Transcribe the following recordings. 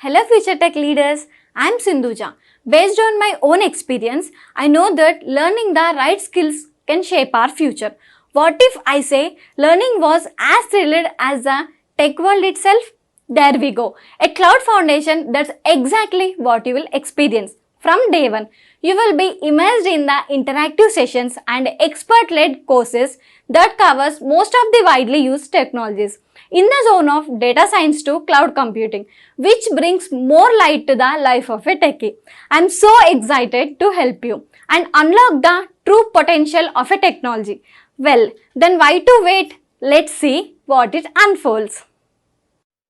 Hello future tech leaders, I am Sindhuja. Based on my own experience, I know that learning the right skills can shape our future. What if I say learning was as thrilled as the tech world itself? There we go. A cloud foundation, that's exactly what you will experience. From day one, you will be immersed in the interactive sessions and expert-led courses that covers most of the widely used technologies in the zone of data science to cloud computing, which brings more light to the life of a techie. I'm so excited to help you and unlock the true potential of a technology. Well, then why to wait? Let's see what it unfolds.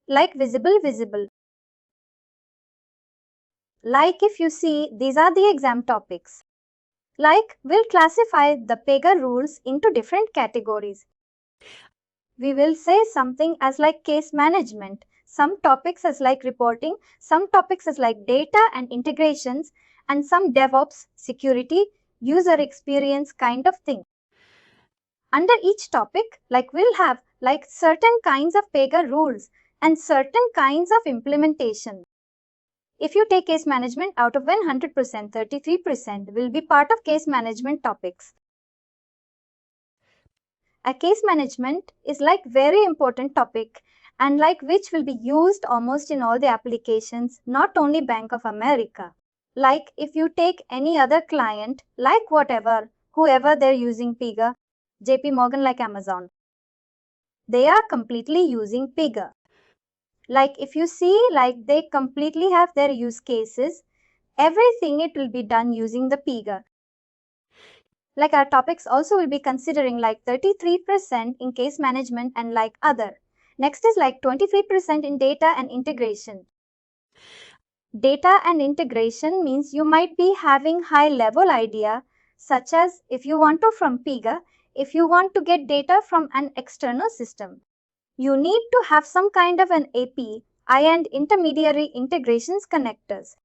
Like visible. Like if you see, these are the exam topics. Like we'll classify the Pega rules into different categories. We will say something as like case management, some topics as like reporting, some topics as like data and integrations, and some DevOps, security, user experience kind of thing. Under each topic, like we'll have like certain kinds of Pega rules and certain kinds of implementation. If you take case management, out of 100%, 33% will be part of case management topics. A case management is like very important topic and like which will be used almost in all the applications, not only Bank of America. Like if you take any other client, like whoever they're using Pega, JP Morgan like Amazon, they are completely using Pega. Like if you see, like they completely have their use cases, everything it will be done using the Pega. Like our topics also will be considering like 33% in case management and like other. Next is like 23% in data and integration. Data and integration means you might be having high level idea, such as if you want to from Pega, if you want to get data from an external system, you need to have some kind of an API and intermediary integrations connectors.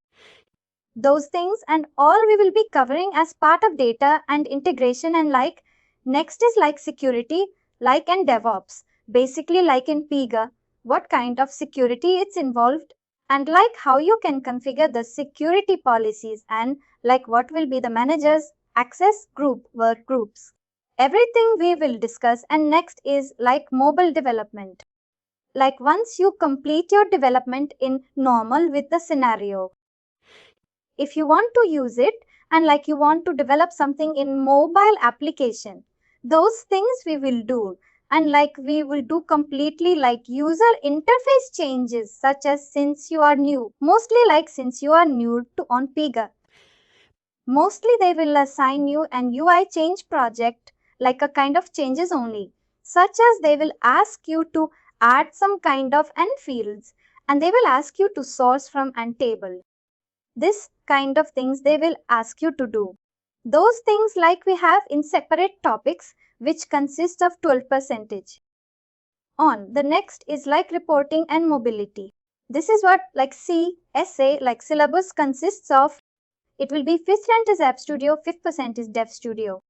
Those things and all we will be covering as part of data and integration. And like next is like security, like and DevOps, basically like in Pega, what kind of security it's involved and like how you can configure the security policies and like what will be the managers, access group, work groups. Everything we will discuss. And next is like mobile development. Like once you complete your development in normal with the scenario, if you want to use it and like you want to develop something in mobile application, those things we will do. And like we will do completely like user interface changes, such as since you are new, mostly like since you are new to on Pega, mostly they will assign you an UI change project, like a kind of changes only, such as they will ask you to add some kind of n fields and they will ask you to source from an table. This kind of things they will ask you to do. Those things like we have in separate topics which consist of 12%. On the next is like reporting and mobility. This is what like CSA like syllabus consists of. It will be 5th is App Studio, 5% is Dev Studio.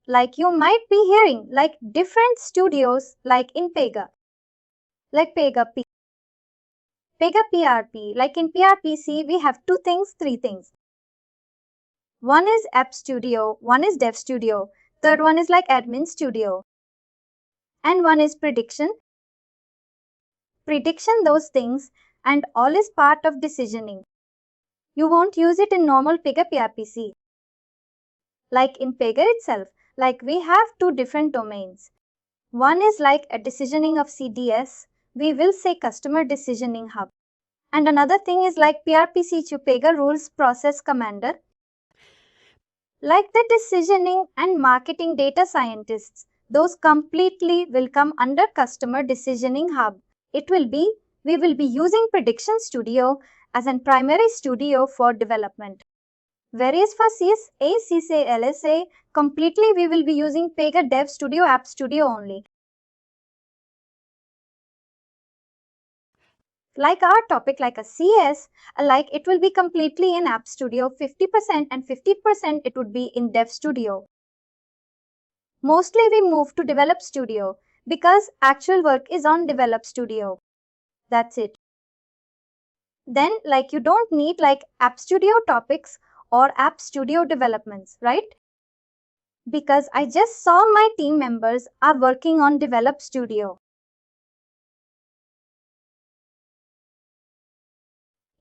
Like you might be hearing like different studios like in Pega. Like Pega PRP, like in PRPC, we have three things. One is App Studio, one is Dev Studio, third one is like Admin Studio, and one is Prediction. Prediction those things and all is part of decisioning. You won't use it in normal Pega PRPC. Like in Pega itself, like we have two different domains. One is like a decisioning of CDS, we will say Customer Decisioning Hub. And another thing is like PRPC to Pega Rules Process Commander. Like the decisioning and marketing data scientists, those completely will come under Customer Decisioning Hub. We will be using Prediction Studio as a primary studio for development. Whereas for CSA, CSA, LSA, completely we will be using Pega Dev Studio, App Studio only. Like our topic, like a CS, like it will be completely in App Studio, 50% and 50% it would be in Dev Studio. Mostly we move to Develop Studio because actual work is on Develop Studio. That's it. Then you don't need App Studio topics or App Studio developments, right? Because I just saw my team members are working on Develop Studio.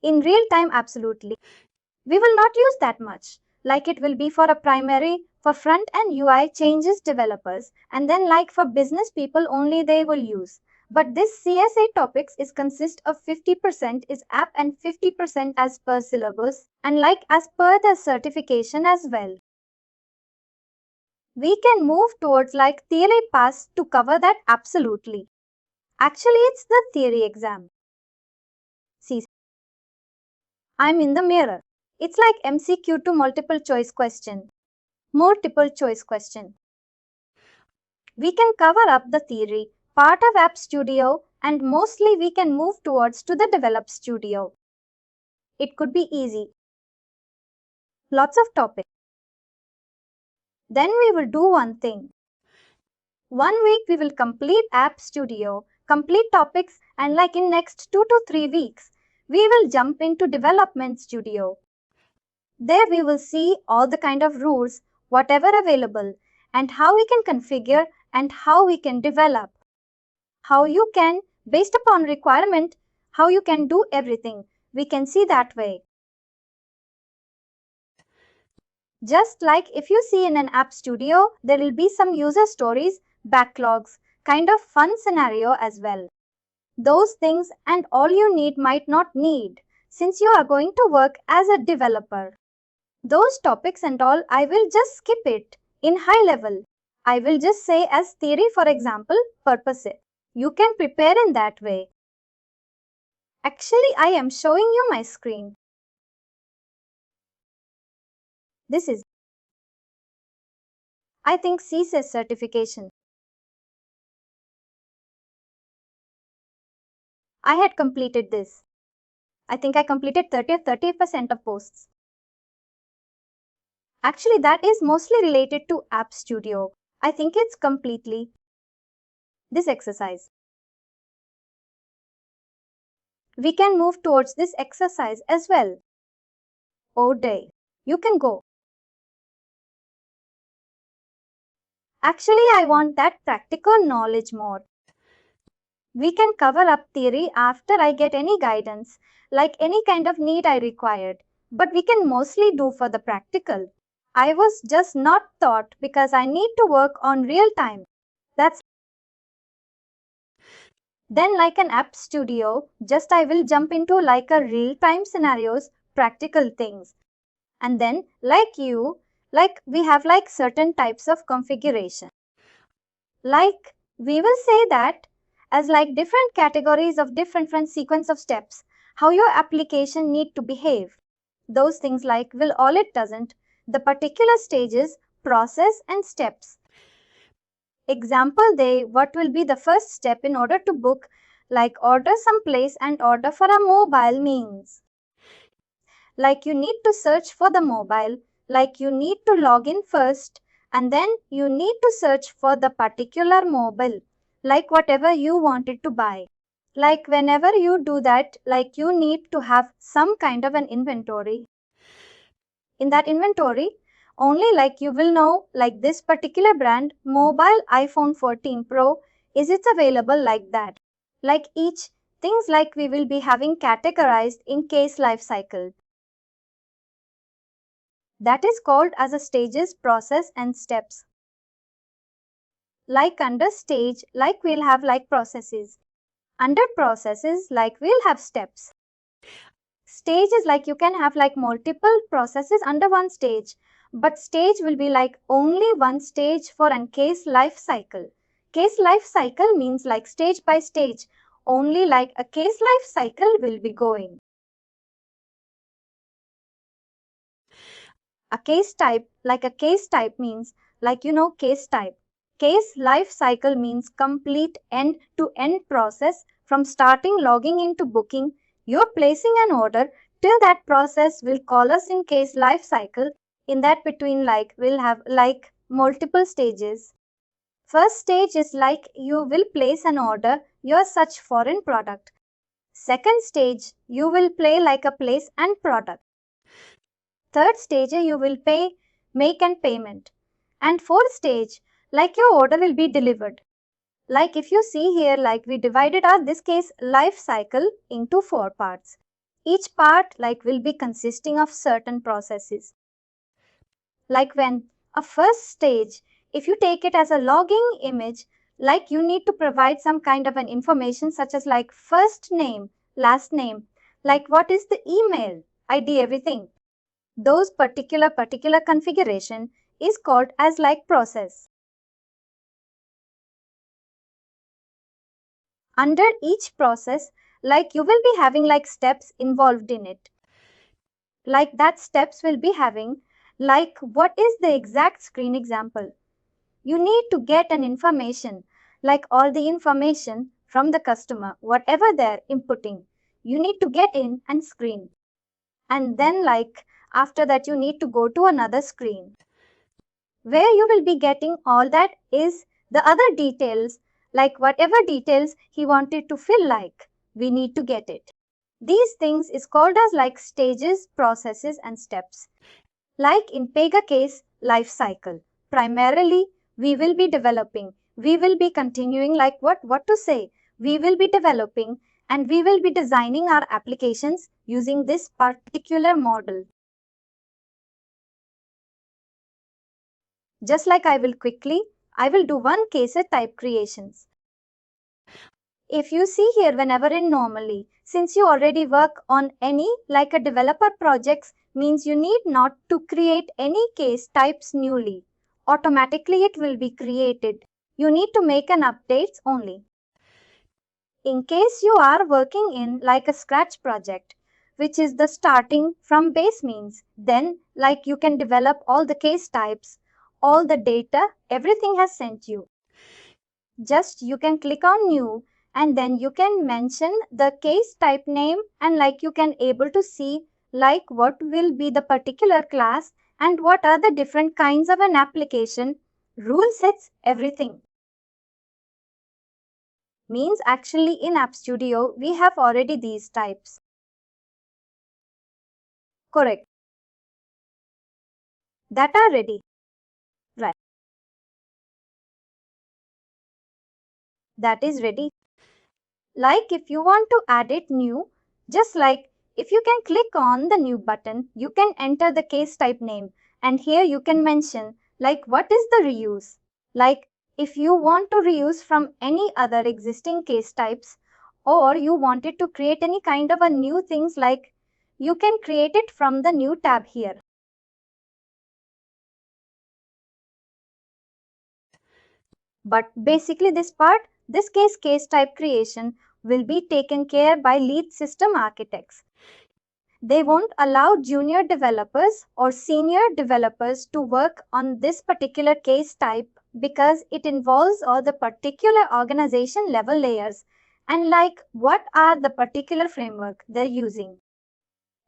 In real time, absolutely. We will not use that much. It will be for a primary, for front and UI changes developers, and then for business people only they will use. But this CSA topics is consist of 50% is app and 50% as per syllabus and as per the certification as well. We can move towards theory pass to cover that absolutely. Actually, it's the theory exam. See, I'm in the mirror. It's like MCQ to multiple choice question. Multiple choice question. We can cover up the theory, part of App Studio, and mostly we can move towards to the Develop Studio. It could be easy. Lots of topics. Then we will do one thing. 1 week we will complete App Studio, complete topics, and in next 2 to 3 weeks, we will jump into Development Studio. There we will see all the kind of rules, whatever available, and how we can configure and how we can develop. How you can, based upon requirement, how you can do everything. We can see that way. Just like if you see in an App Studio, there will be some user stories, backlogs, kind of fun scenario as well. Those things and all you need might not need, since you are going to work as a developer. Those topics and all, I will just skip it in high level. I will just say as theory, for example, purpose it. You can prepare in that way. Actually, I am showing you my screen. This is, I think, CSA certification. I had completed this. I think I completed 30% of posts. Actually, that is mostly related to App Studio. I think it's completely this exercise. We can move towards this exercise as well. Oh day, you can go. Actually, I want that practical knowledge more. We can cover up theory after I get any guidance, any kind of need I required. But we can mostly do for the practical. I was just not taught because I need to work on real time. That's then an App Studio, just I will jump into a real time scenarios, practical things. And then we have certain types of configuration. We will say that as different categories of different sequence of steps, how your application need to behave. Those things will all it doesn't, the particular stages, process and steps. Example what will be the first step in order to book, order some place and order for a mobile means. You need to search for the mobile, you need to log in first and then you need to search for the particular mobile, whatever you wanted to buy. Whenever you do that, you need to have some kind of an inventory. In that inventory, only you will know this particular brand, mobile iPhone 14 Pro, is it available like that. Each things we will be having categorized in case life cycle. That is called as a stages, process and steps. Under stage, we'll have processes. Under processes, we'll have steps. Stage is you can have multiple processes under one stage, but stage will be only one stage for an case life cycle. Case life cycle means stage by stage, only a case life cycle will be going. A case type, means case type. Case life cycle means complete end-to-end process from starting logging into booking, you're placing an order till that process will call us in case life cycle. In that between we'll have multiple stages. First stage is you will place an order, your such foreign product. Second stage, you will play like a place and product. Third stage, you will make and payment. And fourth stage, like your order will be delivered. Like if you see here, like we divided our this case life cycle into 4 parts. Each part like will be consisting of certain processes. Like when a first stage, if you take it as a logging image, like you need to provide some kind of an information such as like first name, last name, like what is the email, ID, everything. Those particular configuration is called as like process. Under each process, like you will be having like steps involved in it. Like that steps will be having like what is the exact screen example. You need to get an information like all the information from the customer, whatever they're inputting. You need to get in and screen. And then like after that you need to go to another screen. Where you will be getting all that is the other details, like whatever details he wanted to fill like, we need to get it. These things is called as like stages, processes and steps. Like in Pega case, life cycle. Primarily, we will be developing, we will be continuing like what to say. We will be developing and we will be designing our applications using this particular model. Just like I will do one case type creations. If you see here, whenever in normally, since you already work on any like a developer projects, means you need not to create any case types newly. Automatically it will be created. You need to make an updates only. In case you are working in like a scratch project, which is the starting from base means, then like you can develop all the case types, all the data, everything has sent you. Just you can click on new and then you can mention the case type name and like you can able to see like what will be the particular class and what are the different kinds of an application, rule sets, everything. Means actually in App Studio we have already these types. Correct. That are ready. Right. That is ready. Like if you want to add it new, just like if you can click on the new button, you can enter the case type name and here you can mention like what is the reuse. Like if you want to reuse from any other existing case types or you wanted to create any kind of a new things, like you can create it from the new tab here. But basically this case type creation will be taken care by lead system architects. They won't allow junior developers or senior developers to work on this particular case type because it involves all the particular organization level layers and like what are the particular framework they're using.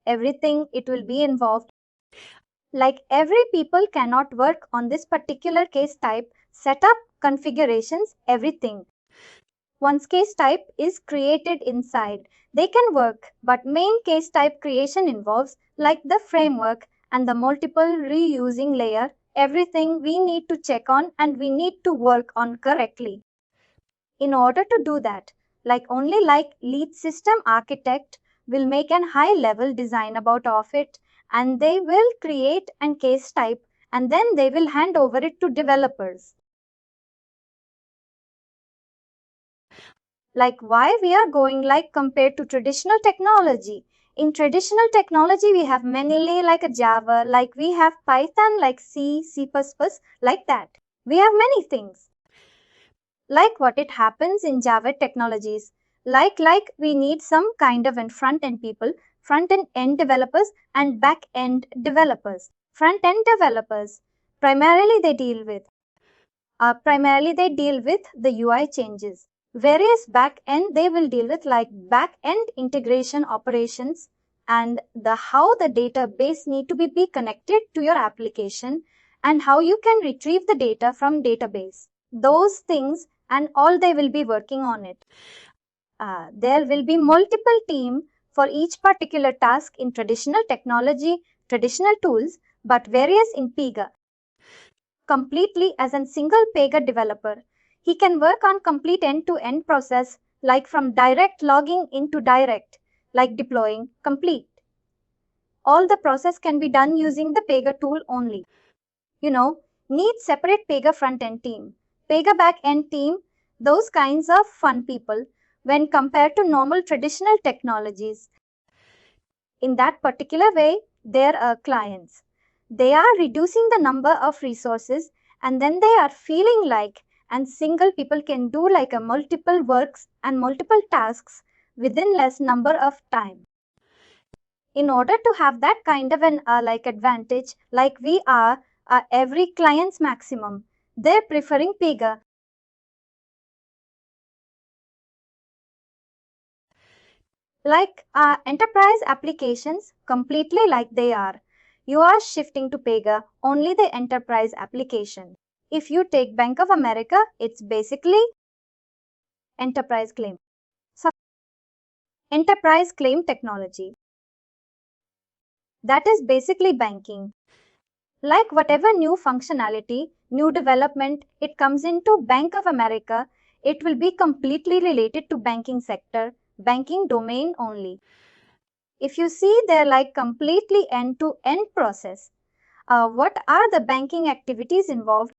Everything it will be involved. Like every people cannot work on this particular case type, setup, configurations, everything. Once case type is created inside, they can work, but main case type creation involves like the framework and the multiple reusing layer, everything we need to check on and we need to work on correctly. In order to do that, like only like lead system architect will make an high level design about of it and they will create an case type and then they will hand over it to developers. Like why we are going like compared to traditional technology. In traditional technology, we have mainly like a Java, like we have Python, like C, C++, like that. We have many things. Like what it happens in Java technologies. Like we need some kind of front-end people, front-end developers and back-end developers. Front-end developers, primarily they deal with the UI changes. Various back-end they will deal with like back-end integration operations and the how the database need to be connected to your application and how you can retrieve the data from database. Those things and all they will be working on it. There will be multiple teams for each particular task in traditional technology, traditional tools, but various in Pega. Completely as a single Pega developer, he can work on complete end-to-end process like from direct logging into direct, like deploying, complete. All the process can be done using the Pega tool only. Need separate Pega front-end team, Pega back-end team, those kinds of fun people when compared to normal traditional technologies. In that particular way, there are clients. They are reducing the number of resources and then they are feeling like and single people can do like a multiple works and multiple tasks within less number of time. In order to have that kind of an advantage, like we are every client's maximum, they're preferring Pega. Like enterprise applications, completely like they are. You are shifting to Pega only the enterprise application. If you take Bank of America, it's basically enterprise claim. So, enterprise claim technology. That is basically banking. Like whatever new functionality, new development, it comes into Bank of America, it will be completely related to banking sector, banking domain only. If you see they're like completely end-to-end process, what are the banking activities involved?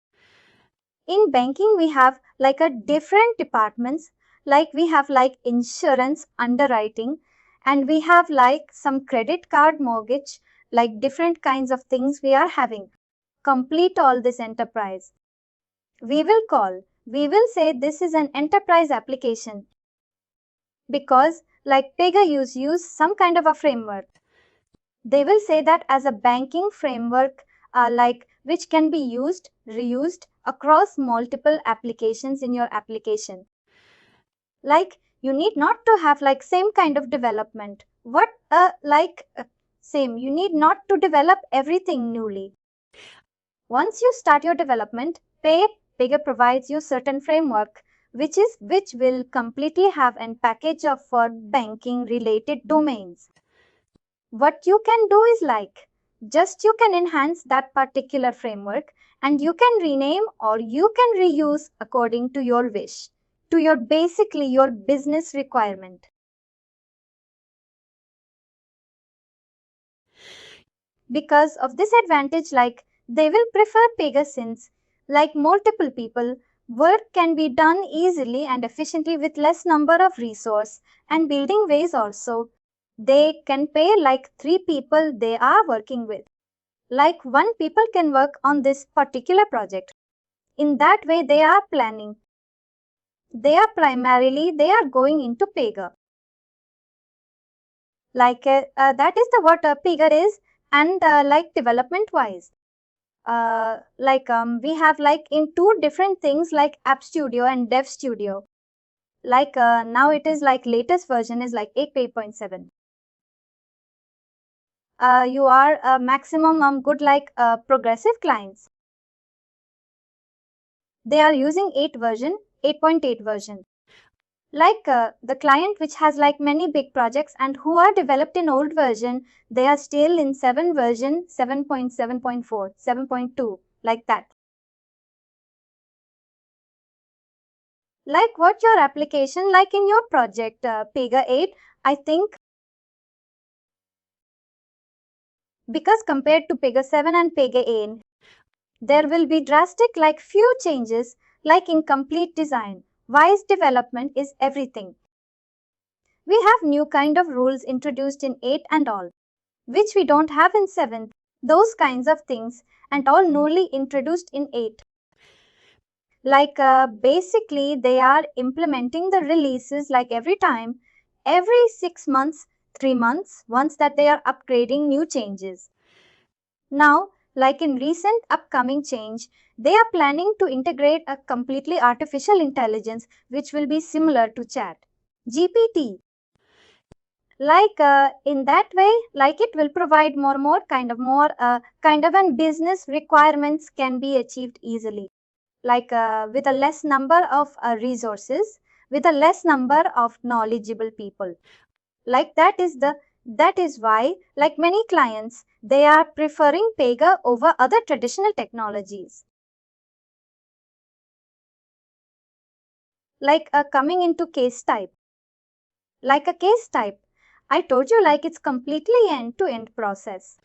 In banking, we have like a different departments, like we have like insurance, underwriting, and we have like some credit card mortgage, like different kinds of things we are having. Complete all this enterprise. We will say this is an enterprise application because like Pega use some kind of a framework. They will say that as a banking framework which can be used, reused across multiple applications in your application. Like you need not to have like same kind of development. Same, you need not to develop everything newly. Once you start your development, Pega provides you certain framework which will completely have a package of for banking related domains. What you can do is you can enhance that particular framework and you can rename or you can reuse according to your wish, to your basically your business requirement. Because of this advantage, they will prefer Pega since multiple people, work can be done easily and efficiently with less number of resource and building ways also. They can pay 3 people they are working with. 1 people can work on this particular project. In that way, they are planning. They are going into Pega. That is what Pega is, and development wise. We have in 2 different things like App Studio and Dev Studio. Now it is latest version is 8.7. You are maximum good progressive clients. They are using 8.8 version. The client which has many big projects and who are developed in old version, they are still in 7 version, 7.7.4, 7.2, like that. What your application in your project, Pega 8, I think, because compared to Pega 7 and Pega 8, there will be drastic few changes in complete design. Wise development is everything. We have new kind of rules introduced in 8 and all, which we don't have in 7. Those kinds of things and all newly introduced in 8. Basically, they are implementing the releases every time, every 6 months, 3 months, once that they are upgrading new changes. Now, in recent upcoming change, they are planning to integrate a completely artificial intelligence which will be similar to chat GPT. In that way, it will provide more kind of an business requirements can be achieved easily. With a less number of resources, with a less number of knowledgeable people. Like that is why, like many clients, they are preferring Pega over other traditional technologies. Like coming into case type. Like a case type, I told you like it's completely end-to-end process.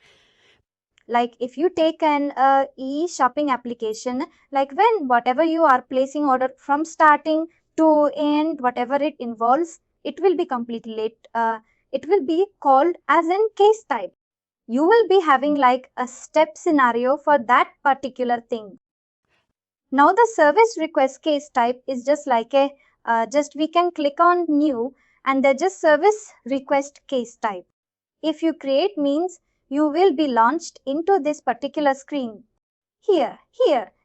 Like if you take an e-shopping application, like when whatever you are placing order from starting to end, whatever it involves, it will be completely late. It will be called as in case type. You will be having like a step scenario for that particular thing. Now the service request case type is just like a just we can click on new and the just service request case type. If you create means you will be launched into this particular screen. Here,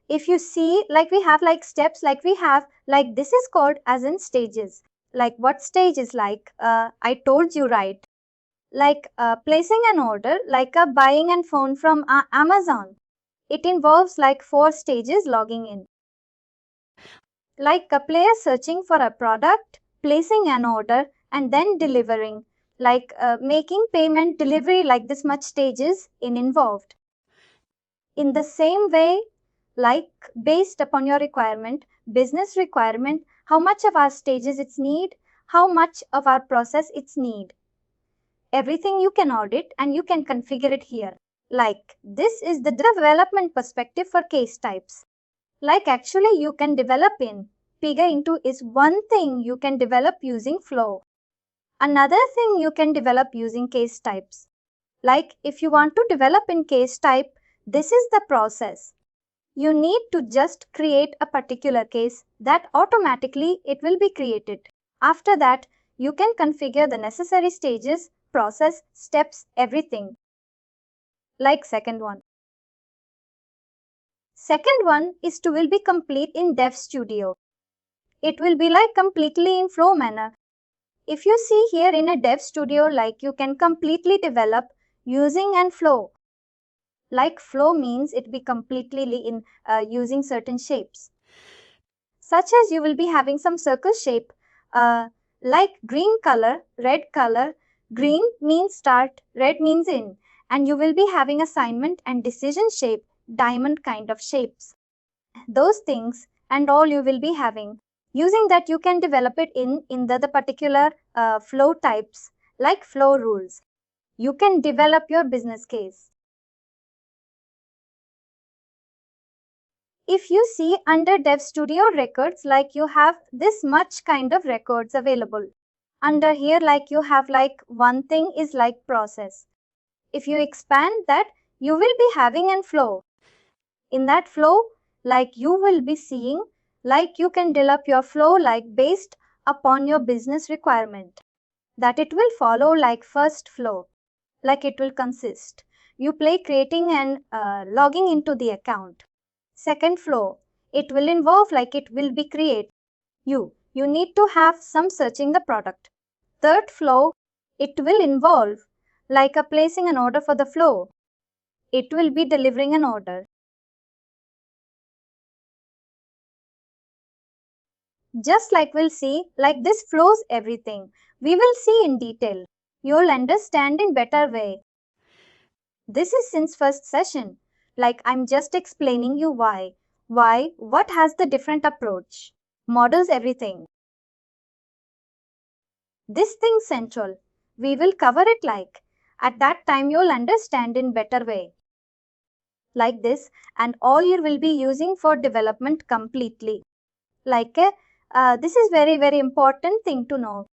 if you see like we have like steps, like we have like this is called as in stages. Like what stage is like I told you, right? Like placing an order, like a buying a phone from Amazon. It involves like 4 stages logging in. Like a player searching for a product, placing an order and then delivering. Like making payment, delivery, like this much stages involved. In the same way, like based upon your requirement, business requirement, how much of our stages it's need, how much of our process it's need. Everything you can audit and you can configure it here. Like this is the development perspective for case types. Like actually you can develop in Pega into is one thing you can develop using flow. Another thing you can develop using case types. Like if you want to develop in case type, this is the process. You need to just create a particular case that automatically it will be created. After that, you can configure the necessary stages, process, steps, everything. Like second one. Second one is to will be complete in Dev Studio. It will be like completely in flow manner. If you see here in a Dev Studio, like you can completely develop using and flow. Like flow means it be completely in using certain shapes. Such as you will be having some circle shape like green color, red color. Green means start, red means in. And you will be having assignment and decision shape, diamond kind of shapes. Those things and all you will be having. Using that you can develop it in the particular flow types like flow rules. You can develop your business case. If you see under Dev Studio records, like you have this much kind of records available. Under here, like you have like one thing is like process. If you expand that, you will be having an flow. In that flow, like you will be seeing, like you can develop your flow like based upon your business requirement. That it will follow like first flow, like it will consist. You play creating and logging into the account. Second flow, it will involve like it will be create. You need to have some searching the product. Third flow, it will involve like a placing an order for the flow. It will be delivering an order. Just like we'll see, like this flows everything. We will see in detail. You'll understand in better way. This is since first session. Like I'm just explaining you why, what has the different approach, models everything. This thing central, we will cover it like, at that time you'll understand in better way. Like this and all you will be using for development completely. Like this is very important thing to know.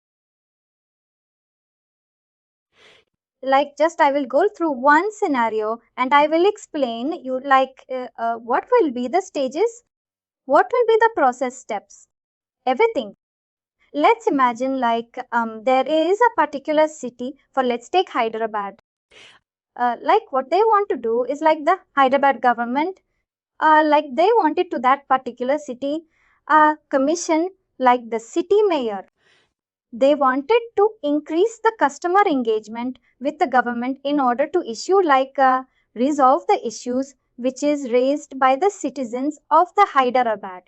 Like just I will go through one scenario and I will explain you like what will be the stages, what will be the process steps, everything. Let's imagine like there is a particular city for let's take Hyderabad. Like what they want to do is like the Hyderabad government, like they wanted to that particular city commission like the city mayor. They wanted to increase the customer engagement with the government in order to issue like resolve the issues which is raised by the citizens of the Hyderabad.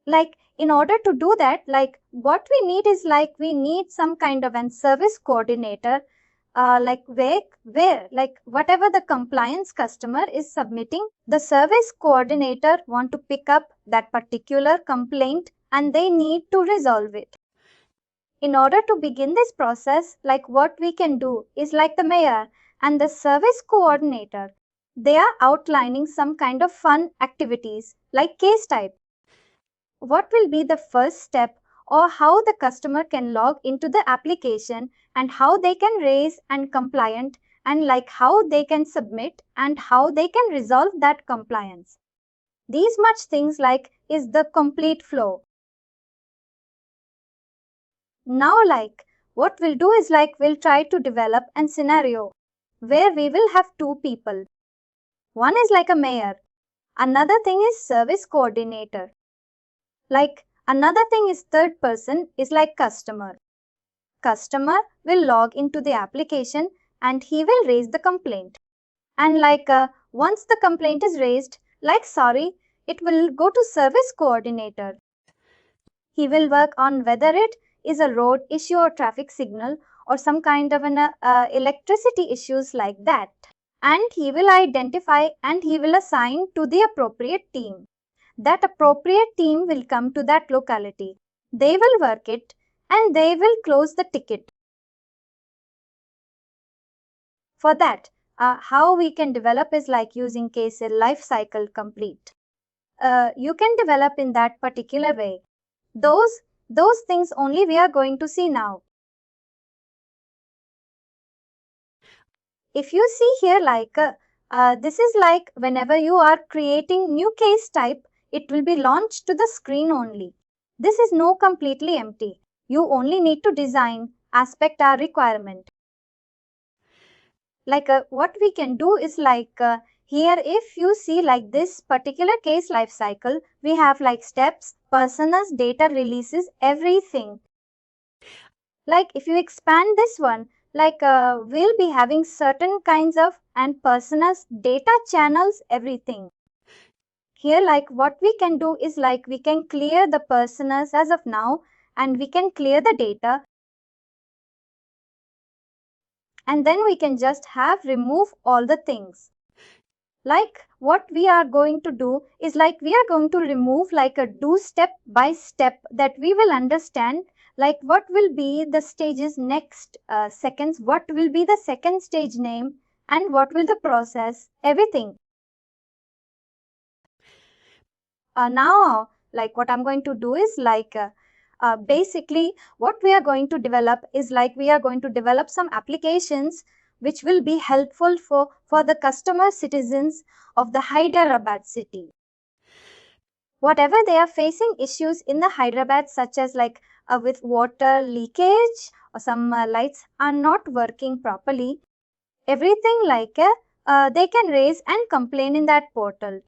Like in order to do that, like what we need is like we need some kind of an service coordinator, like where like whatever the compliance customer is submitting, the service coordinator want to pick up that particular complaint and they need to resolve it. In order to begin this process, like what we can do is like the mayor and the service coordinator, they are outlining some kind of fun activities like case type. What will be the first step or how the customer can log into the application and how they can raise and compliant and like how they can submit and how they can resolve that compliance. These much things like is the complete flow. Now like what we'll do is like we'll try to develop an scenario where we will have two people. One is like a mayor. Another thing is service coordinator. Like another thing is third person is like customer. Customer will log into the application and he will raise the complaint. And like once the complaint is raised, like sorry, it will go to service coordinator. He will work on whether it is a road issue or traffic signal or some kind of an electricity issues like that. And he will identify and he will assign to the appropriate team. That appropriate team will come to that locality. They will work it and they will close the ticket. For that, how we can develop is like using case life cycle complete. You can develop in that particular way. Those things only we are going to see now. If you see here like this is like whenever you are creating new case type, it will be launched to the screen only. This is no completely empty. You only need to design aspect our requirement. Like what we can do is like here if you see like this particular case life cycle, we have like steps, personas, data releases, everything. Like if you expand this one, like we'll be having certain kinds of and personas, data channels, everything. Here like what we can do is like we can clear the personas as of now and we can clear the data. And then we can just have remove all the things. Like what we are going to do is like we are going to remove like a do step by step that we will understand like what will be the stages next seconds, what will be the second stage name and what will the process, everything. Now like what I'm going to do is like basically what we are going to develop is like we are going to develop some applications which will be helpful for the customer citizens of the Hyderabad city. Whatever they are facing issues in the Hyderabad such as like with water leakage or some lights are not working properly, everything like they can raise and complain in that portal.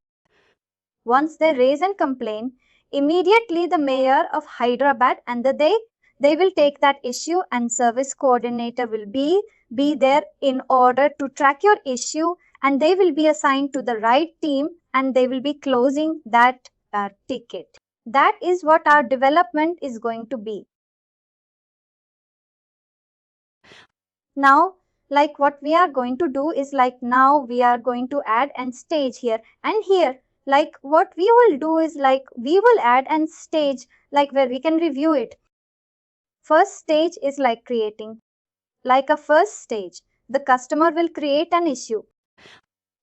Once they raise and complain, immediately the mayor of Hyderabad and they will take that issue and service coordinator will be there in order to track your issue and they will be assigned to the right team and they will be closing that ticket. That is what our development is going to be. Now, like what we are going to do is like now we are going to add an stage here and here. Like what we will do is like we will add an stage like where we can review it. First stage is like creating. Like a first stage, the customer will create an issue.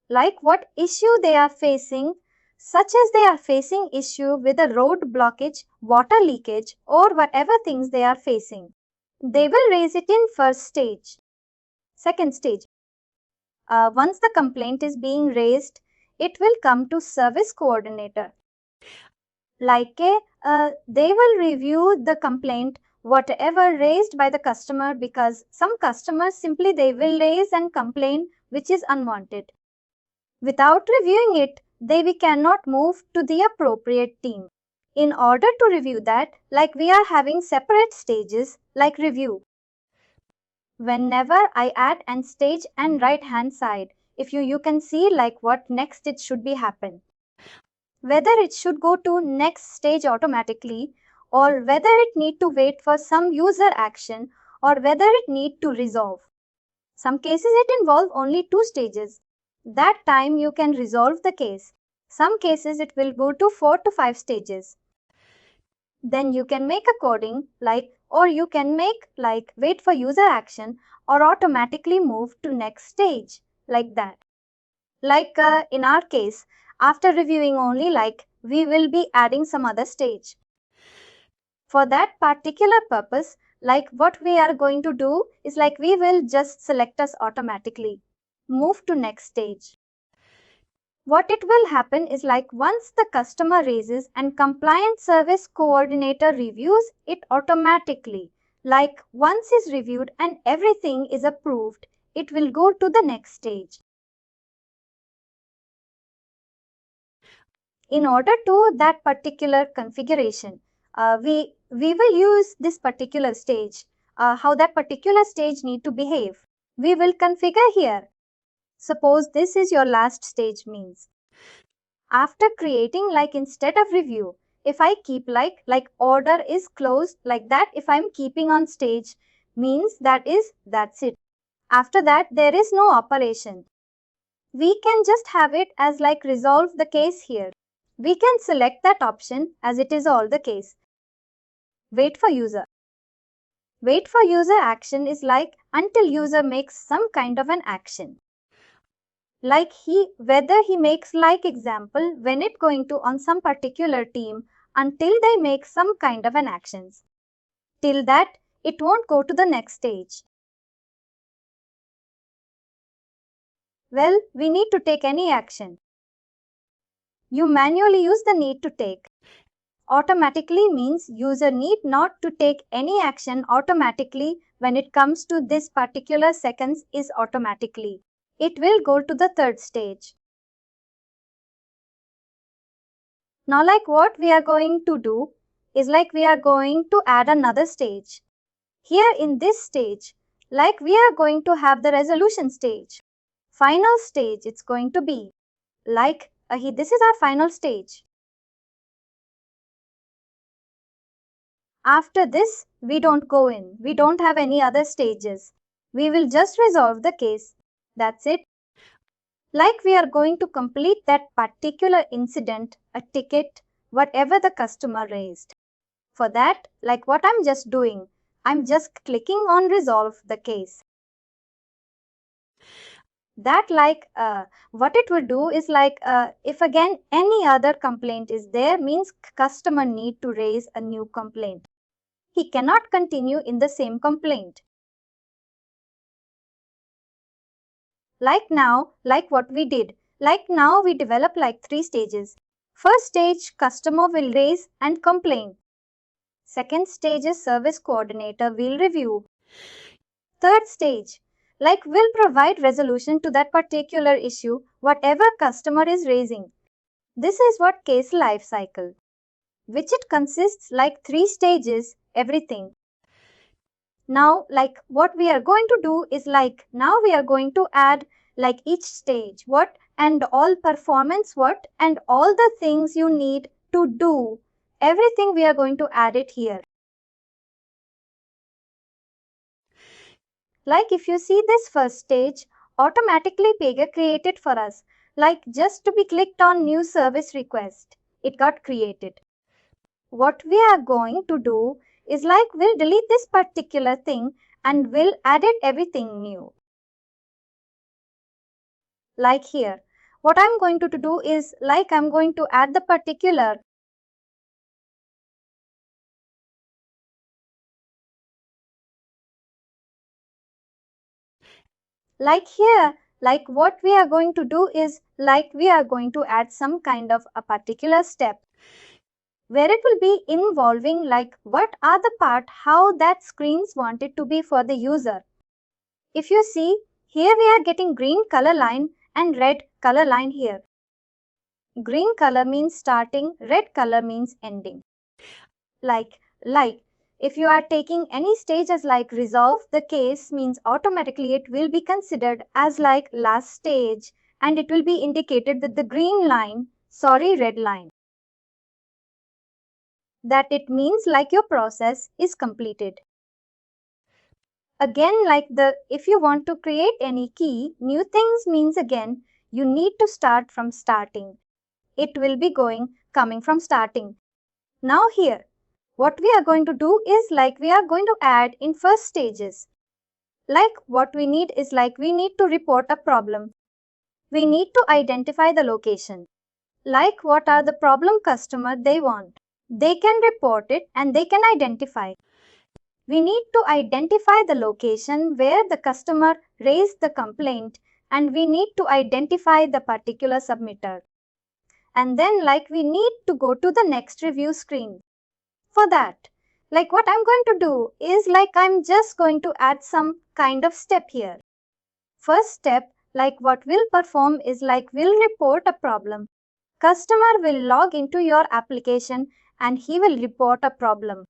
Like what issue they are facing, such as they are facing issue with a road blockage, water leakage or whatever things they are facing. They will raise it in first stage. Second stage, once the complaint is being raised, it will come to service coordinator. Like they will review the complaint whatever raised by the customer because some customers simply they will raise and complain which is unwanted. Without reviewing it, we cannot move to the appropriate team. In order to review that, like we are having separate stages like review. Whenever I add an stage and right hand side, if you can see like what next it should be happen. whether it should go to next stage automatically, or whether it need to wait for some user action, or whether it need to resolve. Some cases it involve only 2 stages. That time you can resolve the case. Some cases it will go to 4 to 5 stages. Then you can make a coding or you can make wait for user action or automatically move to next stage like that. In our case, after reviewing only we will be adding some other stage. For that particular purpose, what we are going to do is we will just select us automatically, move to next stage. What it will happen is once the customer raises and compliance service coordinator reviews it automatically. Once is reviewed and everything is approved, it will go to the next stage. In order to that particular configuration, we will use this particular stage, how that particular stage need to behave. We will configure here. Suppose this is your last stage means. After creating instead of review, if I keep order is closed like that, if I'm keeping on stage means that's it. After that there is no operation. We can just have it as resolve the case here. We can select that option as it is all the case. Wait for user. Wait for user action is until user makes some kind of an action. Whether he makes example when it going to on some particular team until they make some kind of an actions. Till that, it won't go to the next stage. Well, we need to take any action. You manually use the need to take. Automatically means user need not to take any action automatically when it comes to this particular seconds is automatically. It will go to the third stage. Now what we are going to do is we are going to add another stage. Here in this stage, we are going to have the resolution stage. Final stage it's going to be this is our final stage. After this, we don't go in. We don't have any other stages. We will just resolve the case. That's it. We are going to complete that particular incident, a ticket, whatever the customer raised. For that, what I'm just doing, I'm just clicking on resolve the case. That what it will do is if again any other complaint is there means customer need to raise a new complaint. He cannot continue in the same complaint. Now, what we did, now we develop 3 stages. First stage, customer will raise and complain. Second stage is service coordinator will review. Third stage, will provide resolution to that particular issue, whatever customer is raising. This is what case life cycle, which it consists 3 stages, everything. Now, what we are going to do is now we are going to add each stage, what and all performance, what and all the things you need to do. Everything we are going to add it here. If you see this first stage, automatically Pega created for us. Just to be clicked on new service request, it got created. What we are going to do is we'll delete this particular thing and we'll add it everything new. Here, what I'm going to do is I'm going to add the particular here, what we are going to do is we are going to add some kind of a particular step where it will be involving what are the part how that screens wanted to be for the user. If you see, here we are getting green color line and red color line here. Green color means starting, red color means ending. If you are taking any stage as resolve the case means automatically it will be considered as last stage and it will be indicated with the green line. sorry red line. That it means like your process is completed. Again, like if you want to create any key, new things means again, you need to start from starting. It will be coming from starting. Now here, what we are going to do is like we are going to add in first stages. Like what we need is like we need to report a problem. We need to identify the location. Like what are the problem customer they want. They can report it and they can identify. We need to identify the location where the customer raised the complaint and we need to identify the particular submitter. And then like we need to go to the next review screen. For that, like what I'm going to do is like I'm just going to add some kind of step here. First step, like what we'll perform is like we'll report a problem. Customer will log into your application and he will report a problem.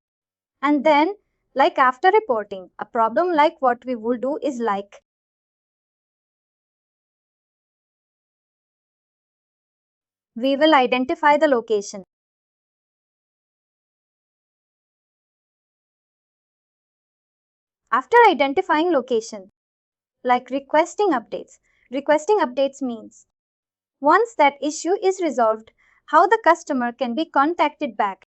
And then like after reporting a problem, like what we will do is like we will identify the location. After identifying location, like requesting updates. Requesting updates means once that issue is resolved, how the customer can be contacted back.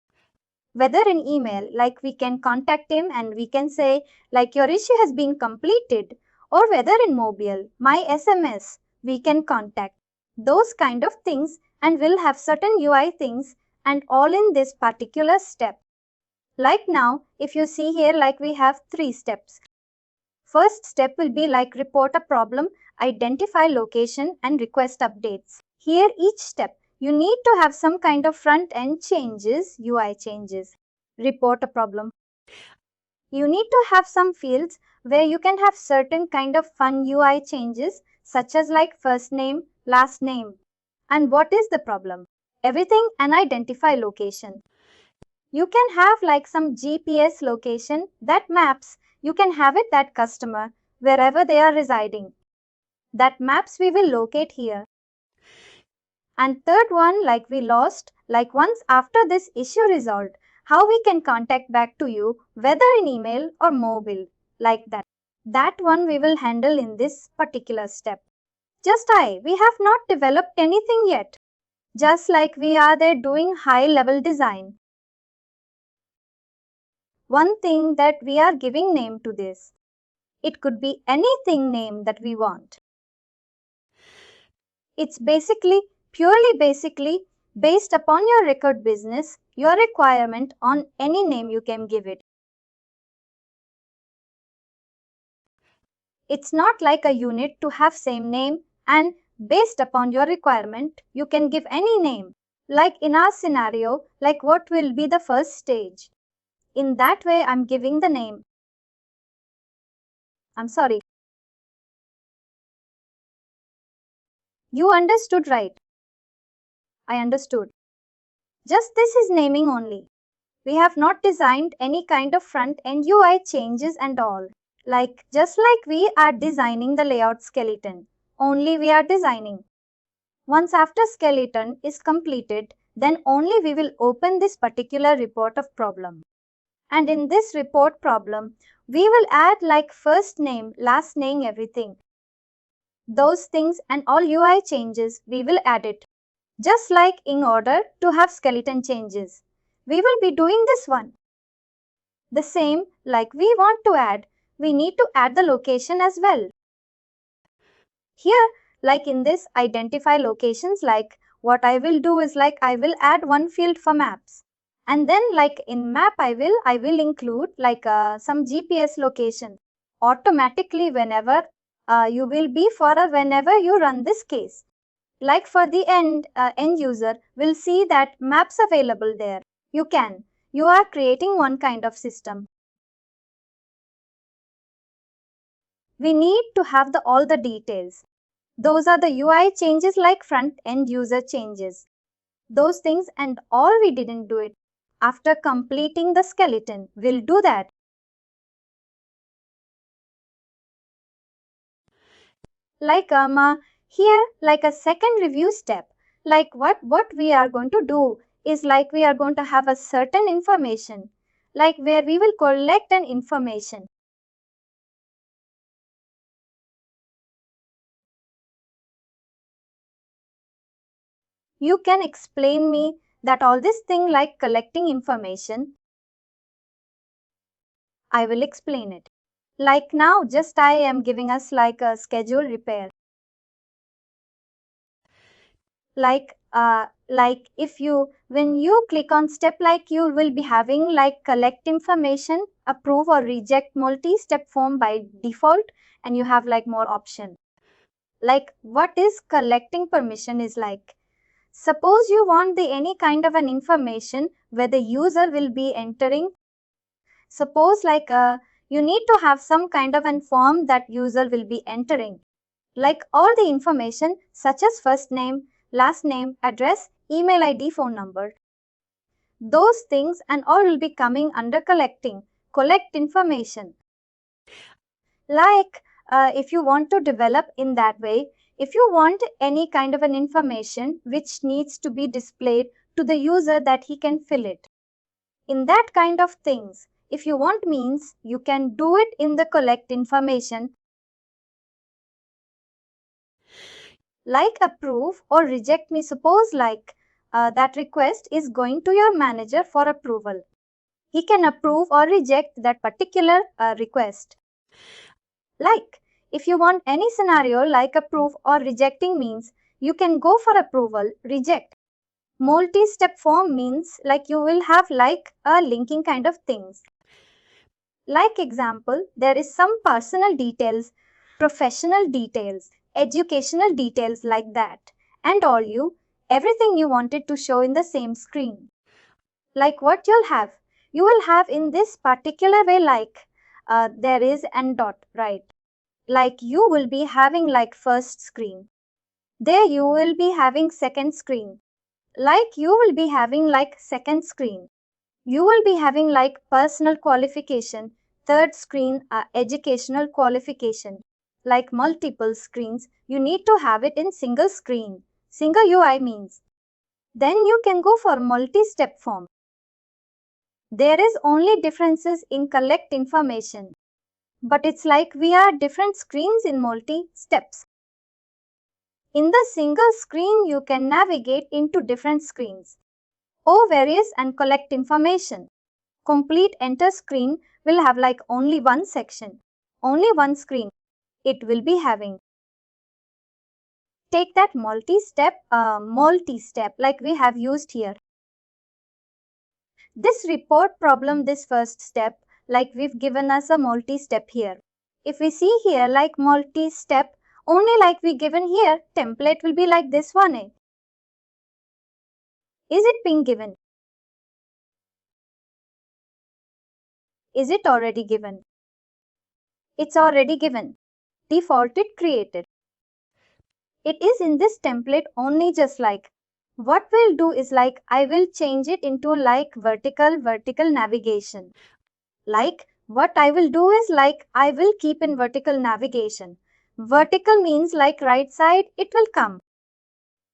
Whether in email, like we can contact him and we can say like your issue has been completed, or whether in mobile, my SMS, we can contact. Those kind of things and we'll have certain UI things and all in this particular step. Like now, if you see here, like we have 3 steps. First step will be like report a problem, identify location and request updates. Here each step, you need to have some kind of front end changes, UI changes. Report a problem. You need to have some fields where you can have certain kind of fun UI changes such as like first name, last name. And what is the problem? Everything and identify location. You can have like some GPS location that maps. You can have it that customer wherever they are residing. That maps we will locate here. And third one, like we lost, like once after this issue resolved, how we can contact back to you, whether in email or mobile, like that. That one we will handle in this particular step. We have not developed anything yet. Just like we are there doing high level design. One thing that we are giving name to this. It could be anything name that we want. It's purely based upon your record business, your requirement on any name you can give it. It's not like a unit to have same name and based upon your requirement, you can give any name. Like in our scenario, like what will be the first stage? In that way, I'm giving the name. I'm sorry. You understood, right? I understood. Just this is naming only. We have not designed any kind of front-end UI changes and all. Just like we are designing the layout skeleton. Only we are designing. Once after skeleton is completed, then only we will open this particular report of problem. And in this report problem, we will add like first name, last name, everything. Those things and all UI changes, we will add it. Just like in order to have skeleton changes. We will be doing this one. The same like we want to add, we need to add the location as well. Here, like in this identify locations, like what I will do is like I will add one field for maps. And then like in map, I will include like some GPS location. Automatically whenever you will be whenever you run this case. Like for the end user will see that maps available there. You are creating one kind of system. We need to have all the details. Those are the UI changes like front end user changes. Those things and all we didn't do it. After completing the skeleton, we'll do that. Like here, like a second review step. Like what we are going to do is like we are going to have a certain information, like where we will collect an information. You can explain me that all this thing like collecting information. I will explain it. Like now just I am giving us like a schedule repair. Like if you when you click on step, like you will be having like collect information, approve or reject multi-step form by default, and you have like more option. Like what is collecting permission is like, suppose you want the any kind of an information where the user will be entering. Suppose like you need to have some kind of an form that user will be entering, like all the information such as first name, last name, address, email ID, phone number. Those things and all will be coming under collecting, collect information. Like if you want to develop in that way, if you want any kind of an information which needs to be displayed to the user that he can fill it. In that kind of things, if you want means, you can do it in the collect information. Like approve or reject me, suppose like that request is going to your manager for approval. He can approve or reject that particular request. Like if you want any scenario like approve or rejecting means, you can go for approval, reject. Multi-step form means like you will have like a linking kind of things. Like example, there is some personal details, professional details, educational details like that, and all everything you wanted to show in the same screen. Like what you'll have? You will have in this particular way like there is and dot, right? Like you will be having like first screen. There you will be having second screen. Like you will be having like second screen. You will be having like personal qualification, third screen, educational qualification. Like multiple screens, you need to have it in single screen. Single UI means. Then you can go for multi-step form. There is only differences in collect information. But it's like we are different screens in multi-steps. In the single screen, you can navigate into different screens. O various and collect information. Complete enter screen will have like only one section, only one screen it will be having. Take that multi-step like we have used here. This report problem, this first step, like we've given us a multi-step here. If we see here like multi-step, only like we given here, template will be like this one. Is it being given? Is it already given? It's already given. Defaulted created. It is in this template only, just like what we'll do is like I will change it into like vertical navigation. Like what I will do is like I will keep in vertical navigation. Vertical means like right side it will come.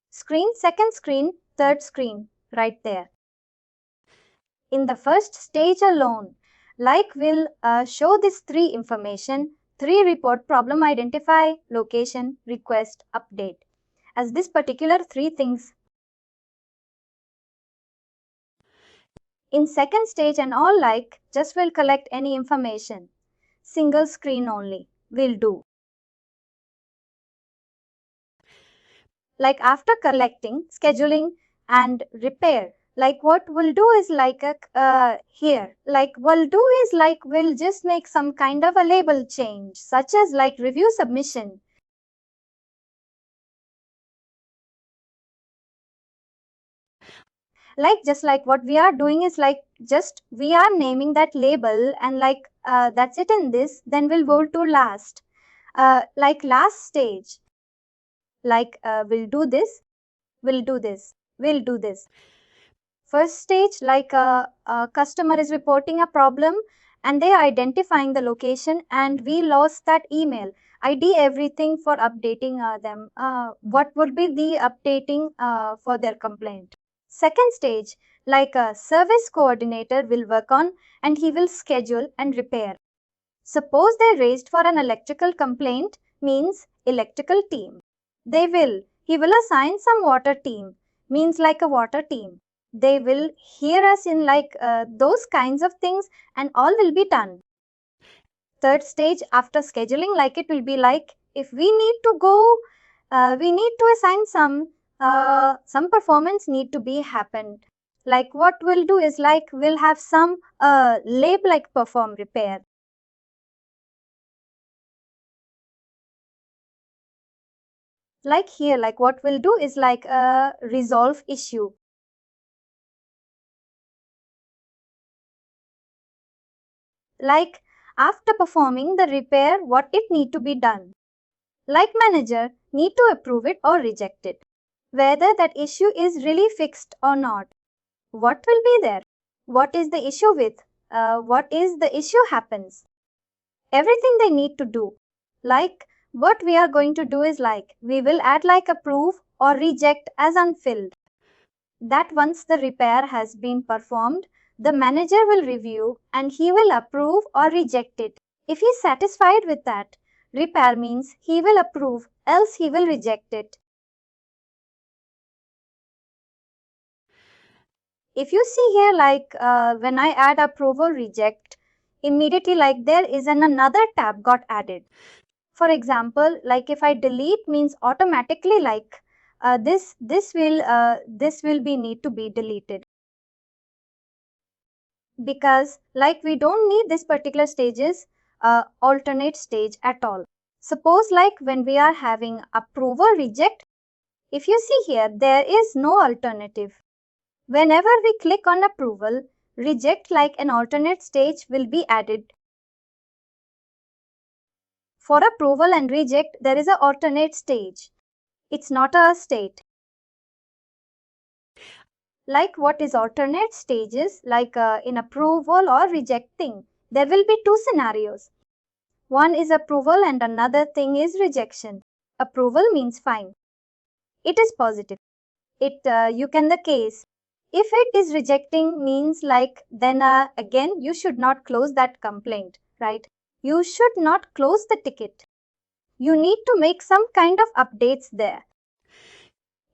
Screen, second screen, third screen, right there. In the first stage alone, like we'll show this three information, three report problem, identify, location, request, update. As this particular three things. In second stage and all, like just will collect any information. Single screen only will do. Like after collecting, scheduling and repair, like what we'll do is like here, like we'll do is like we'll just make some kind of a label change, such as like review submission. Like just like what we are doing is like just we are naming that label and like that's it in this. Then we'll go to last, like last stage, like we'll do this, we'll do this, we'll do this. First stage, like a customer is reporting a problem and they are identifying the location and we lost that email. ID everything for updating them. What would be the updating for their complaint? Second stage, like a service coordinator will work on and he will schedule and repair. Suppose they raised for an electrical complaint, means electrical team. He will assign some water team, means like a water team. They will hear us in like those kinds of things and all will be done. Third stage after scheduling, like it will be like if we need to go, we need to assign some performance need to be happened. Like what we'll do is like we'll have some lab like perform repair. Like here, like what we'll do is like resolve issue. Like after performing the repair, what it need to be done. Like manager need to approve it or reject it. Whether that issue is really fixed or not. What will be there? What is the issue with? What is the issue happens? Everything they need to do. Like what we are going to do is like we will add like approve or reject as unfilled. That once the repair has been performed, the manager will review and he will approve or reject it. If he is satisfied with that repair means he will approve, else he will reject it. If you see here like when I add approve or reject, immediately like there is another tab got added. For example, like if I delete means automatically like this will be need to be deleted. Because like we don't need this particular stages alternate stage at all. Suppose like when we are having approve or reject, if you see here there is no alternative. Whenever we click on approval, reject like an alternate stage will be added. For approval and reject there is an alternate stage. It's not a state. Like what is alternate stages, like in approval or rejecting, there will be two scenarios. One is approval and another thing is rejection. Approval means fine. It is positive. You can the case. If it is rejecting means like then again you should not close that complaint, right? You should not close the ticket. You need to make some kind of updates there.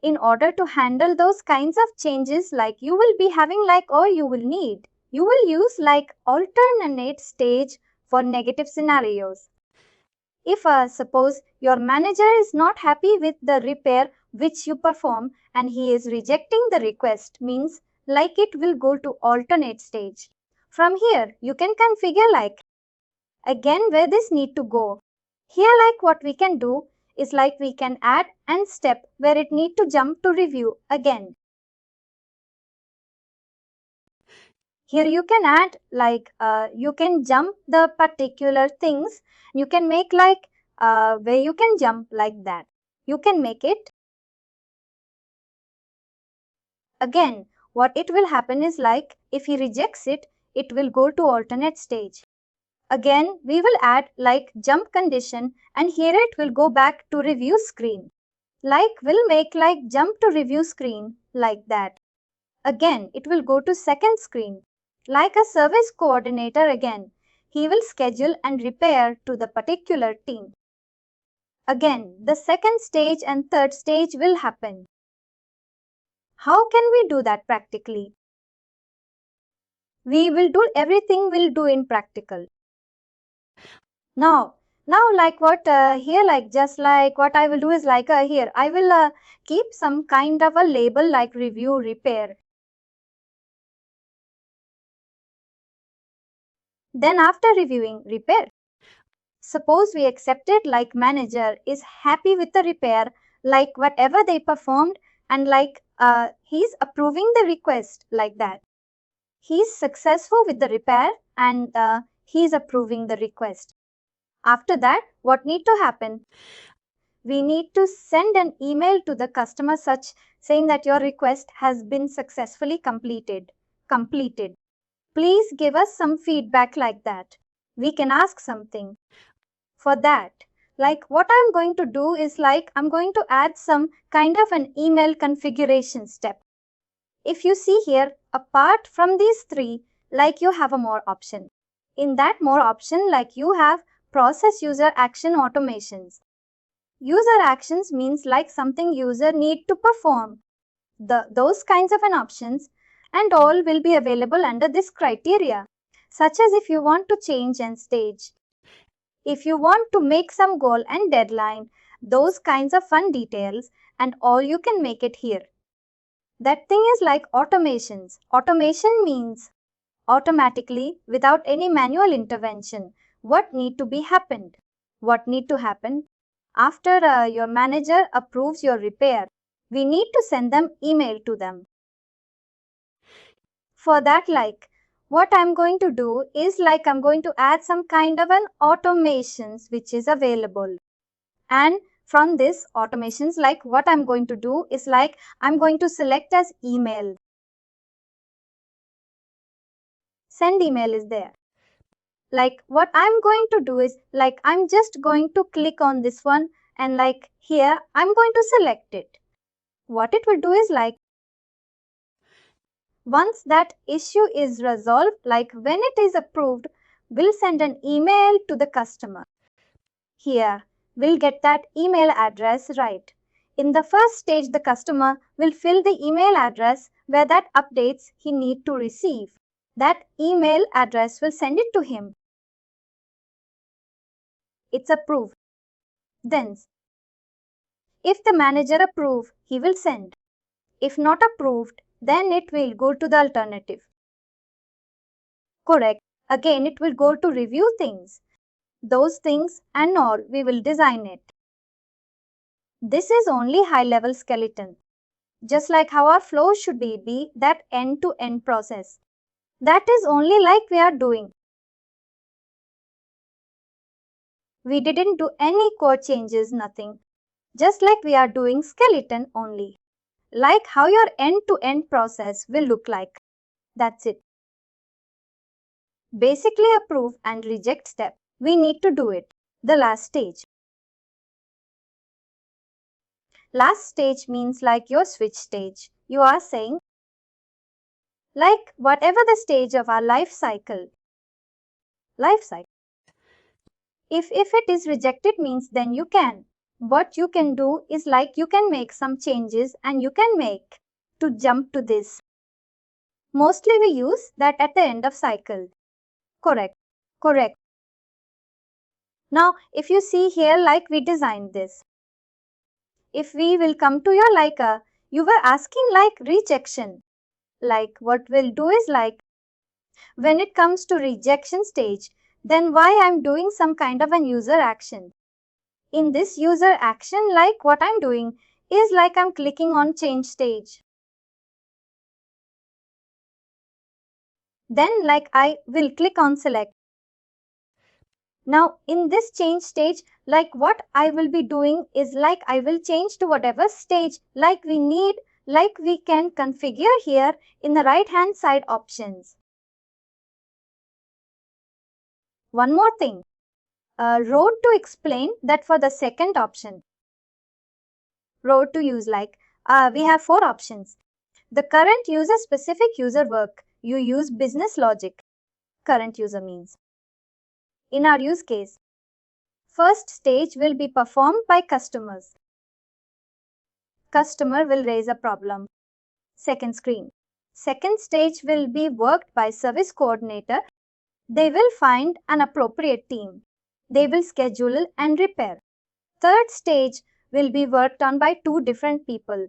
In order to handle those kinds of changes, like you will be having like or you will use like alternate stage for negative scenarios. If suppose your manager is not happy with the repair which you perform and he is rejecting the request, means like it will go to alternate stage. From here you can configure like again where this need to go. Here like what we can do is like we can add and step where it need to jump to review again. Here you can add like you can jump the particular things. You can make like where you can jump like that. You can make it. Again, what it will happen is like if he rejects it, it will go to alternate stage. Again, we will add like jump condition and here it will go back to review screen. Like we'll make like jump to review screen like that. Again, it will go to second screen. Like a service coordinator again, he will schedule and repair to the particular team. Again, the second stage and third stage will happen. How can we do that practically? We will do everything we'll do in practical. Now like what here like just like what I will do is like here I will keep some kind of a label like review repair. Then after reviewing repair, suppose we accepted like manager is happy with the repair, like whatever they performed and like he's approving the request like that. He's successful with the repair and he's approving the request. After that, what need to happen? We need to send an email to the customer such saying that your request has been successfully completed. Please give us some feedback like that. We can ask something. For that, Like what I'm going to do is like I'm going to add some kind of an email configuration step. If you see here, apart from these three, like you have a more option. In that more option, like you have process user action automations. User actions means like something user need to perform. Those kinds of an options and all will be available under this criteria, such as if you want to change and stage. If you want to make some goal and deadline, those kinds of fun details and all you can make it here. That thing is like automations. Automation means automatically without any manual intervention. What need to be happened? What need to happen? After your manager approves your repair, we need to send them email to them. For that, like what I'm going to do is like I'm going to add some kind of an automations which is available. And from this automations, like what I'm going to do is like I'm going to select as email. Send email is there. Like what I'm going to do is like I'm just going to click on this one and like here I'm going to select it. What it will do is like once that issue is resolved, like when it is approved, we'll send an email to the customer. Here, we'll get that email address right. In the first stage, the customer will fill the email address where that updates he need to receive. That email address will send it to him. It's approved. Then, if the manager approve, he will send. If not approved, then it will go to the alternative. Correct. Again, it will go to review things. Those things and all, we will design it. This is only high-level skeleton. Just like how our flow should be that end-to-end process. That is only like we are doing. We didn't do any code changes, nothing. Just like we are doing skeleton only. Like how your end-to-end process will look like. That's it. Basically approve and reject step. We need to do it. The last stage. Last stage means like your switch stage. You are saying like whatever the stage of our life cycle. If it is rejected means then you can. What you can do is like you can make some changes and you can make to jump to this. Mostly we use that at the end of cycle. Correct. Now if you see here like we designed this. If we will come to your like you were asking like rejection. Like what we'll do is like when it comes to rejection stage, then why I'm doing some kind of an user action. In this user action, like what I'm doing is like I'm clicking on change stage. Then like I will click on select. Now in this change stage, like what I will be doing is like I will change to whatever stage like we need, like we can configure here in the right hand side options. One more thing. Road to explain that for the second option. Road to use like we have 4 options. The current user specific user work. You use business logic. Current user means. In our use case, first stage will be performed by customers. Customer will raise a problem. Second screen. Second stage will be worked by service coordinator. They will find an appropriate team. They will schedule and repair. Third stage will be worked on by 2 different people.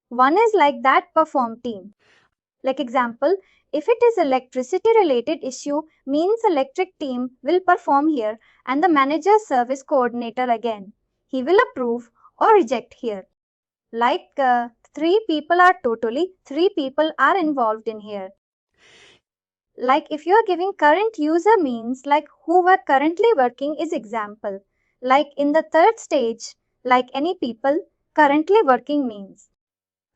One is like that perform team. Like example, if it is electricity related issue means electric team will perform here and the manager service coordinator again. He will approve or reject here. Like 3 people are involved in here. Like if you are giving current user means like who were currently working is example. Like in the third stage, like any people currently working means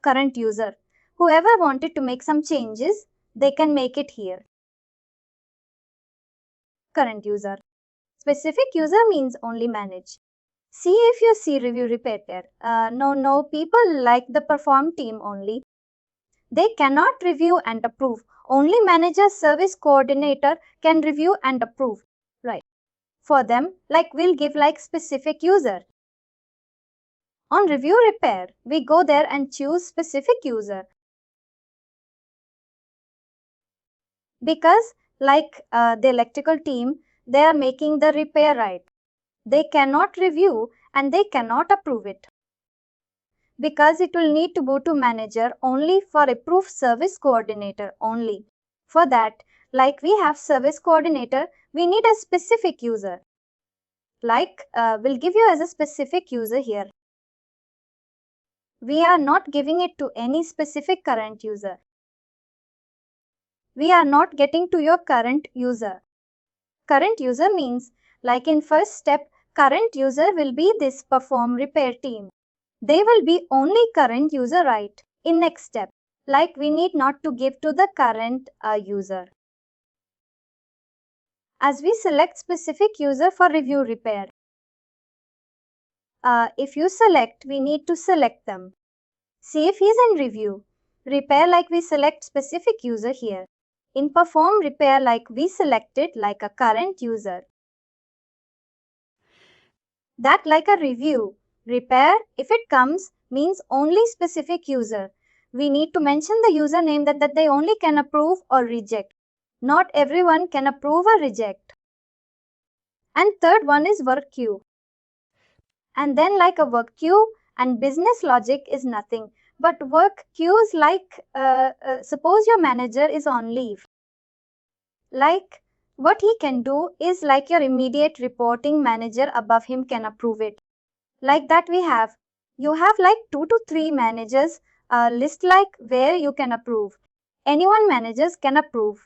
current user. Whoever wanted to make some changes, they can make it here. Current user. Specific user means only manage. See if you see review repair. No, people like the perform team only. They cannot review and approve. Only manager service coordinator can review and approve. Right. For them, like we'll give like specific user. On review repair, we go there and choose specific user. Because like the electrical team, they are making the repair right. They cannot review and they cannot approve it. Because it will need to go to manager only for approved service coordinator only. For that, like we have service coordinator, we need a specific user. Like we'll give you as a specific user here. We are not giving it to any specific current user. We are not getting to your current user. Current user means like in first step, current user will be this perform repair team. They will be only current user right in next step. Like we need not to give to the current user. As we select specific user for review repair. If you select, we need to select them. See if he's in review. Repair like we select specific user here. In perform repair like we selected like a current user. That like a review. Repair, if it comes, means only specific user. We need to mention the username that they only can approve or reject. Not everyone can approve or reject. And third one is work queue. And then like a work queue and business logic is nothing. But work queues like, suppose your manager is on leave. Like what he can do is like your immediate reporting manager above him can approve it. Like that you have like 2 to 3 managers list like where you can approve. Anyone managers can approve.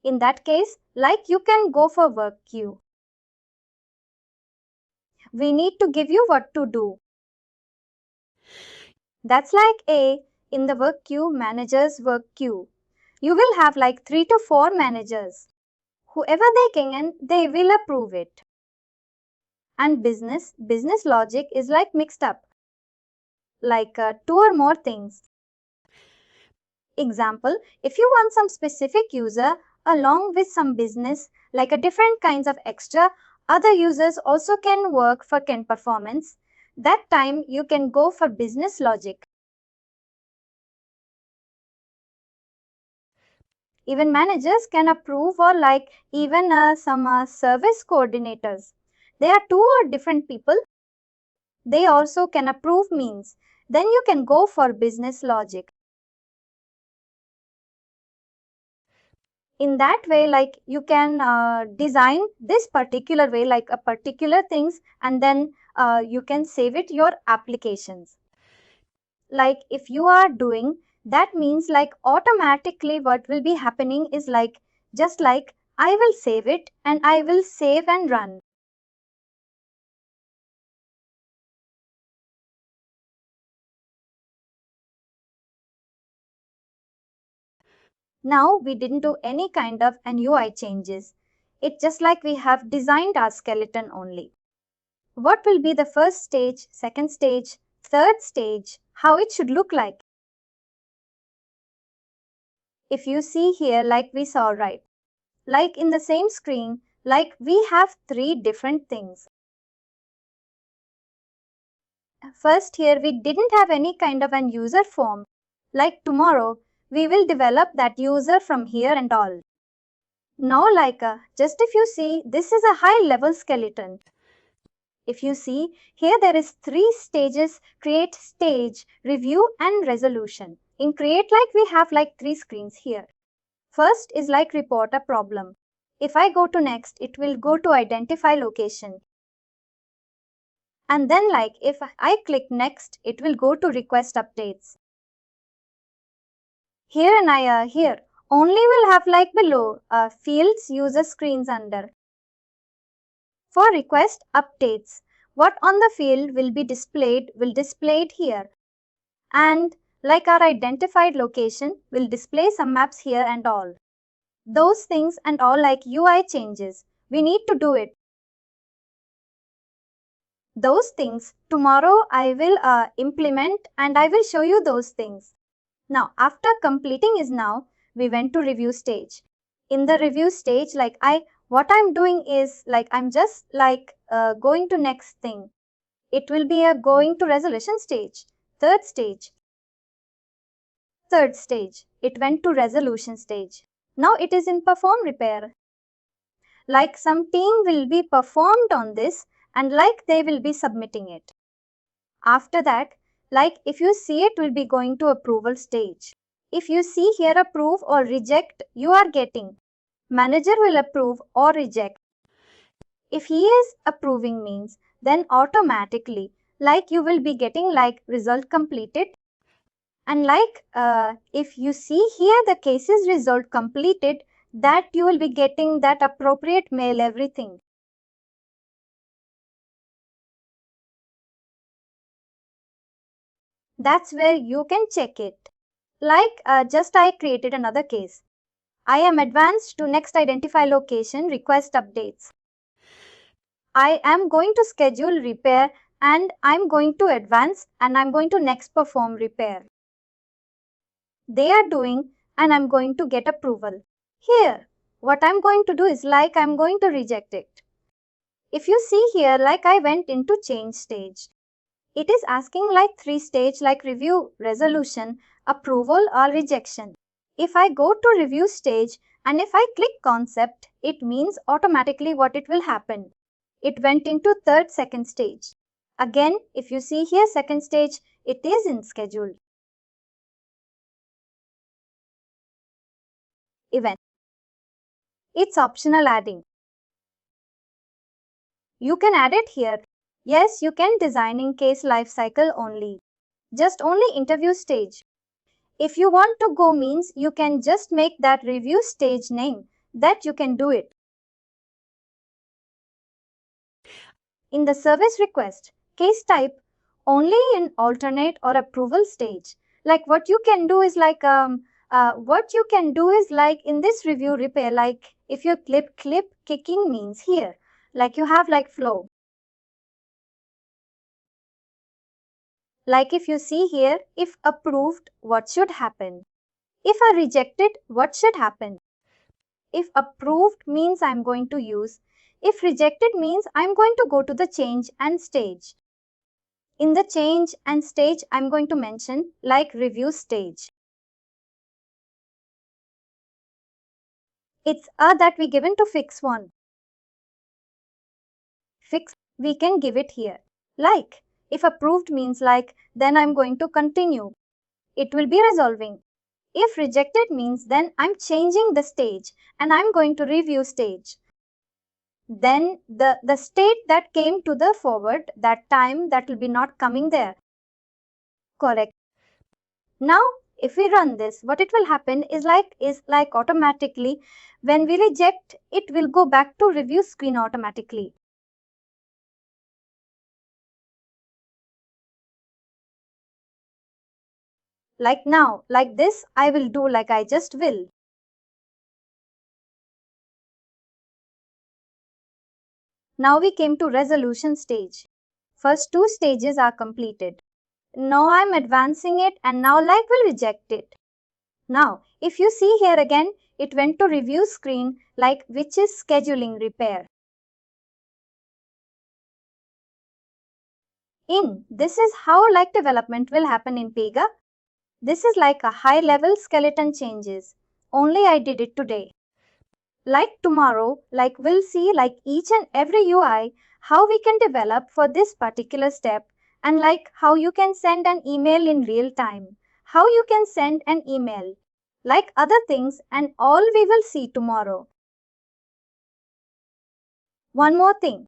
In that case, like you can go for work queue. We need to give you what to do. That's like A in the work queue, managers work queue. You will have like 3 to 4 managers. Whoever they can, they will approve it. And business logic is like mixed up. Like 2 or more things. Example, if you want some specific user along with some business, like a different kinds of extra, other users also can work for can performance. That time you can go for business logic. Even managers can approve or like even some service coordinators. They are 2 or different people. They also can approve means. Then you can go for business logic. In that way, like you can design this particular way, like a particular things, and then you can save it your applications. Like if you are doing, that means like automatically what will be happening is like, just like I will save it and I will save and run. Now we didn't do any kind of an UI changes. It's just like we have designed our skeleton only. What will be the first stage, second stage, third stage, how it should look like? If you see here, like we saw right, like in the same screen, like we have 3 different things. First here, we didn't have any kind of an user form. Like tomorrow, we will develop that user from here and all. Now like just if you see, this is a high level skeleton. If you see, here there is 3 stages, create, stage, review and resolution. In create, like we have like 3 screens here. First is like report a problem. If I go to next, it will go to identify location. And then like if I click next, it will go to request updates. Here and here only will have like below fields user screens under. For request updates, what on the field will be displayed will displayed here. And like our identified location will display some maps here and all. Those things and all like UI changes. We need to do it. Those things tomorrow I will implement, and I will show you those things. Now, after completing is now, we went to review stage. In the review stage, what I'm doing is I'm just going to next thing. It will be a going to resolution stage. Third stage. Third stage. It went to resolution stage. Now it is in perform repair. Like some team will be performed on this, and like they will be submitting it. After that, like if you see it will be going to approval stage. If you see here approve or reject, you are getting. Manager will approve or reject. If he is approving means, then automatically you will be getting result completed. And if you see here the cases result completed, that you will be getting that appropriate mail everything. That's where you can check it. Just I created another case. I am advanced to next identify location request updates. I am going to schedule repair, and I'm going to advance, and I'm going to next perform repair. They are doing, and I'm going to get approval. Here, what I'm going to do is I'm going to reject it. If you see here, I went into change stage. It is asking 3 stage review, resolution, approval or rejection. If I go to review stage and if I click concept, it means automatically what it will happen. It went into second stage. Again, if you see here second stage, it is in schedule. Event. It's optional adding. You can add it here. Yes, you can design in case lifecycle only. Just only interview stage. If you want to go means you can just make that review stage name, that you can do it. In the service request, case type, only in alternate or approval stage. What you can do is in this review repair, if you clip kicking means here, you have flow. If you see here, if approved, what should happen? If I rejected, what should happen? If approved means I'm going to use. If rejected means I'm going to go to the change and stage. In the change and stage, I'm going to mention review stage. It's a that we given to fix one. Fix, we can give it here. If approved means then I'm going to continue. It will be resolving. If rejected means then I'm changing the stage and I'm going to review stage. Then the state that came to the forward, that time that will be not coming there. Correct. Now, if we run this, what it will happen is automatically when we reject, it will go back to review screen automatically. Now, this, I will do I just will. Now we came to resolution stage. First 2 stages are completed. Now I'm advancing it and now will reject it. Now, if you see here again, it went to review screen which is scheduling repair. This is how development will happen in Pega. This is a high level skeleton changes. Only I did it today. Tomorrow, we'll see each and every UI, how we can develop for this particular step, and how you can send an email in real time, how you can send an email, other things, and all we will see tomorrow. One more thing.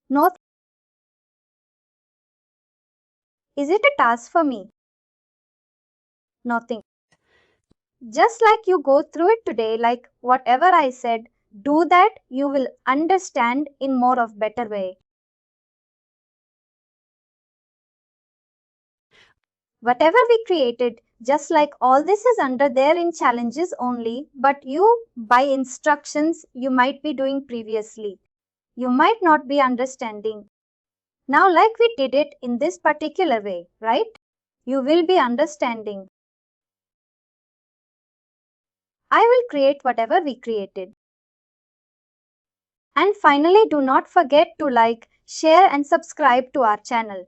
No. Is it a task for me? Nothing. Just you go through it today, whatever I said, do that, you will understand in more of better way. Whatever we created, Just like all this is under there in challenges only, but you by instructions you might be doing previously. You might not be understanding. Now like we did it in this particular way, right? You will be understanding. I will create whatever we created. And finally, do not forget to like, share and subscribe to our channel.